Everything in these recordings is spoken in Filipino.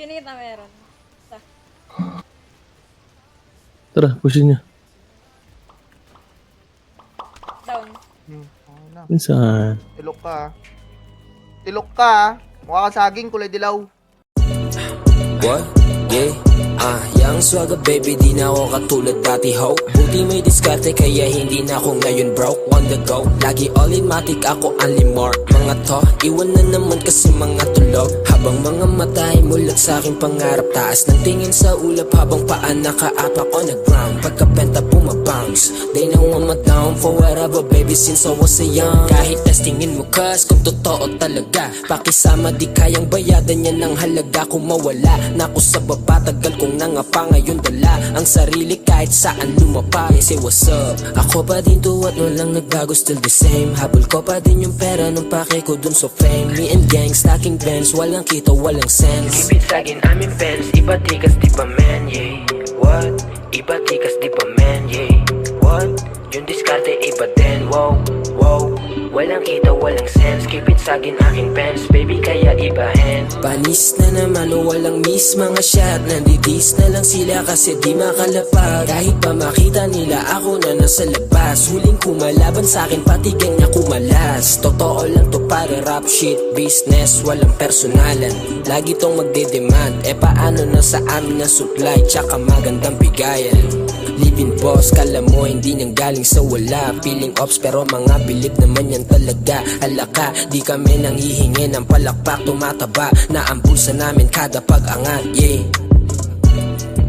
Kinita meron. Isa. Tara, pushin niya. Down. Okay na. Minsan. Tilok ka ah. Tilok ka ah. Mukha ka saging, kulay dilaw. What? Yeah. Young swagger baby, di na ako katulad dati ho. Buti may diskarte kaya hindi na ako ngayon broke. On the go, lagi all in matic ako only more. Mga to, iwan na naman kasi mga tulog. Habang mga mata ay mulat sa aking pangarap. Taas ng tingin sa ulap habang paan nakaapak on the ground. Pagkapenta bumabounce, they know I'm a down for whatever baby since I was a young. Kahit testingin mo kas kung totoo talaga, pakisama di kayang bayadan yan ng halaga. Kung mawala na ako sa baba, tagal kong nangapa ngayon dala ang sarili kahit saan lumapa. Say what's up, ako pa din to at walang nagbago, still the same. Habol ko pa din yung pera nung pake ko dun so fame. Me and gang, stacking bands, walang kita, walang sense. Ibig sagin aming fans, iba tikas di ba man, yeah. What? Iba tikas di ba man, yeah. What? Yung diskarte iba din, wow, wow. Walang kita, walang sense. Keep it sagin aking pants, baby kaya ibahin. Panis na naman o walang miss mga shot. Nandidis na lang sila kasi di makalapag. Kahit pa makita nila ako na nasa labas. Huling kumalaban sa akin pati gang niya kumalas. Totoo lang to pare rap shit business, walang personalan. Lagi tong magde-demand, paano na sa amin na supply tsaka magandang bigayan. Living boss, kala mo hindi nang galing sa wala. Feeling ops pero mga bilib naman yan talaga. Alaka, di kami nang hihingi ng palakpak. Tumataba na ang bulsa namin kada pag-angat, yeah.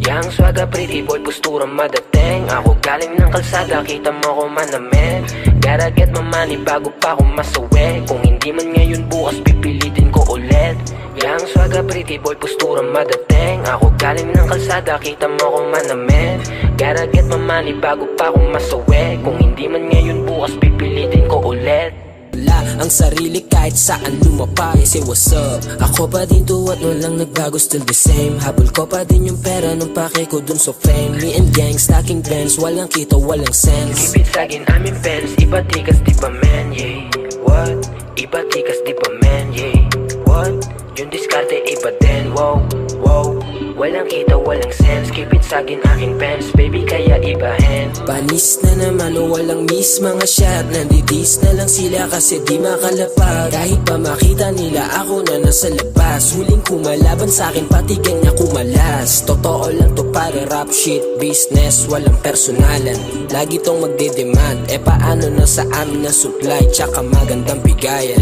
Yang swaga pretty boy, postura madating. Ako galing ng kalsada, kita mo ko manamin. Gotta get my money bago pa ako masawi. Kung hindi man ngayon bukas pipilitin ko ulit. Yang swaga pretty boy, postura madating. Ako galing ng kalsada, kita mo ko manamin. Gotta get my money bago pa ako masawi. Kung hindi man ngayon bukas pipilitin ko ulit. Ang sarili kahit saan lumapa. Say what's up, ako pa din to at walang nagbago, still the same. Habol ko pa din yung pera nung pake ko dun so fame. Me and gang, stacking bands, walang kita, walang sense. Ibig sagin aming fans, iba tikas di ba man, yeah. What? Iba tikas di ba man, yeah. What? Yung diskarte iba din, wow, wow. Walang kita, walang sense. Keep it sagin aking pants, baby kaya ibahin. Panis na naman o walang miss mga shot. Nandidis na lang sila kasi di makalapag. Kahit pa makita nila ako na nasa labas. Huling kumalaban sa akin pati gang niya kumalas. Totoo lang to pare rap shit business, walang personalan. Lagi tong magde-demand, paano na sa amin na supply tsaka magandang bigayan.